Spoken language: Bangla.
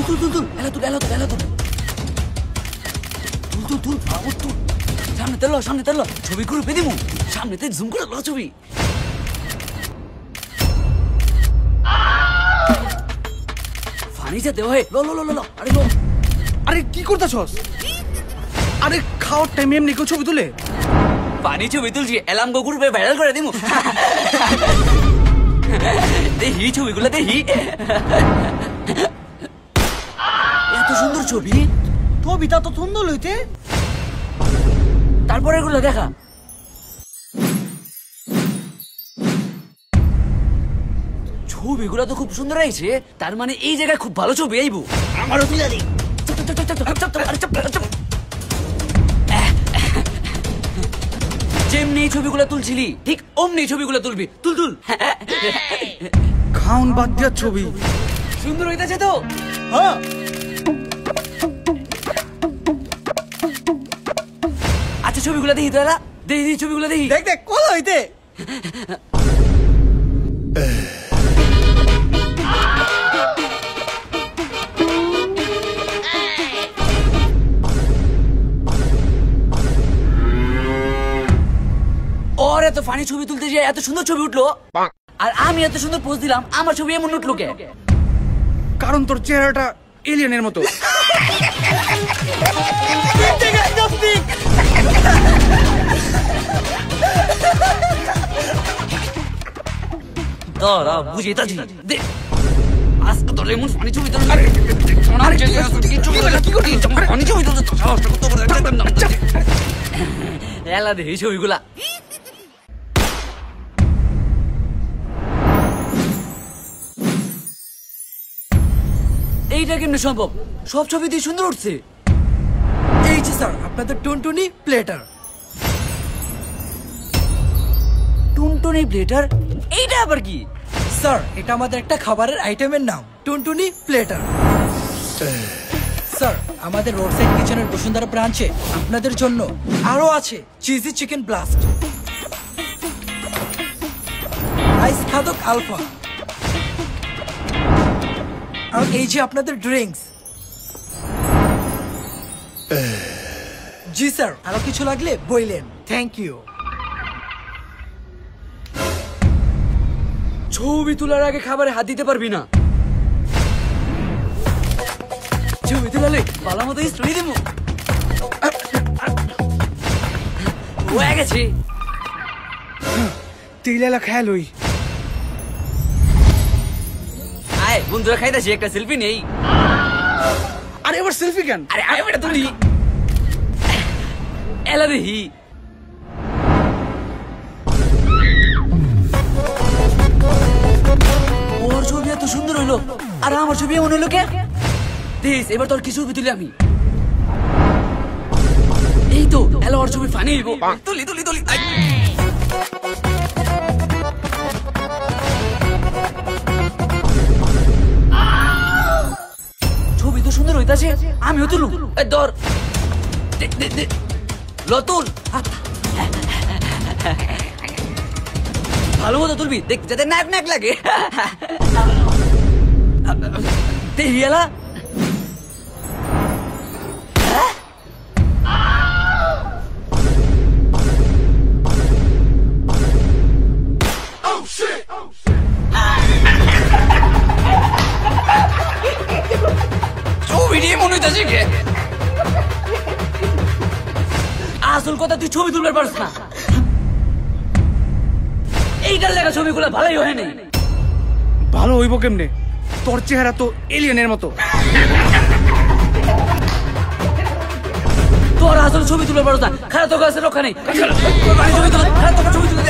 তুল এলা তুল সামনে তেল ছবি করে পেদিমু সামনেতে জুম করে ল ছবি ফানি যেতে হয় ল আরে কি করতেছস? আরে খাওয়ার টাইমে এমনি কেউ ছবি তুলে? পানি ছবি তুলছি অ্যালার্ম গ্রুপে ভাইরাল করে দিমু দেখি ছবিগুলো দেখি এত সুন্দর ছবি ছবিটা তো সুন্দর হইতে। তারপরে এগুলো দেখা ছবিগুলো তো খুব সুন্দর আইছে তার মানে এই জায়গায় খুব ভালো ছবি আইবো আমারও তুই জানি যেমনি ছবিগুলো তুলছিলি ঠিক অমনি ছবিগুলো তুলবি তুল খাউন বাদ দিয়া ছবি সুন্দর হইতাছে তো হ্যাঁ আচ্ছা ছবিগুলো দেখি তোরা দেখি ছবিগুলো দেখি দেখ কোন হইতে ওর এত ফানি ছবি তুলতে যে এত সুন্দর ছবি উঠলো আর আমি এত সুন্দর পোজ দিলাম আমার ছবি এমন উঠলো কে? কারণ তোর চেহারাটা এলিয়েনের মতো। দাঁড়া বুঝেছি দে আজকে তোর এমন ফানি ছবি তুল ফানি ছবি তুলতে এলা দেখি ছবিগুলা এইটা কেমনে সম্ভব? সব ছবি দিয়ে সুন্দর উঠছে। এই যে স্যার আপনাদের টুনটুনি প্লেটার। টুনটুনি প্লেটার এইটা আবার কি? স্যার এটা আমাদের একটা খাবারের আইটেমের নাম টুনটুনি প্লেটার। স্যার আমাদের রোড সাইড কিচেনের বসুন্ধরা ব্রাঞ্চে আপনাদের জন্য আরো আছে চিজি চিকেন ব্লাস্ট, আইস খাদক আলফা, আর এই যে আপনাদের ড্রিঙ্কস। জি স্যার আরো কিছু লাগলে বললেন। Thank you. ছবি তোলার আগে খাবারে হাত দিতে পারবি না। ছবি তোলালে ভালো মতো স্টোরি দেবো। হয়ে গেছে তিলেলা খেয়াল হই। আয় বন্ধুরা খাইতেছি একটা সেলফি নেই। আরে এবার সেলফি কেন? আরে আয় বেটা তুলি এলা দেখি ওর ছবি এত সুন্দর হইলো আর আমার ছবি এমন হইলো কে? দেখ এবার তোর কি ছবি তুলি আমি। এই তো এলা ওর ছবি ফানি হইব। তুলি ছবি তো সুন্দর হইতাছে আমিও তুলু। ধর লতুল ভালো মতো তুলবি দেখ যাতে নাক নাক লাগে। দেখিয়ালা ছবি নিয়ে মনে হইতাছে কে? আসল কথা তুই ছবি তুলবার পারছ না। এইটার লেখা ছবিগুলো ভালোই হয় নাই। ভালো হইব কেমনে? তোর চেহারা তো এলিয়েনের মতো। তোর আসল ছবি তুলবার পারছ না। খারাপ তো গাছের রক্ষা নেই। ছবি তুলে ভালো ছবি তুলে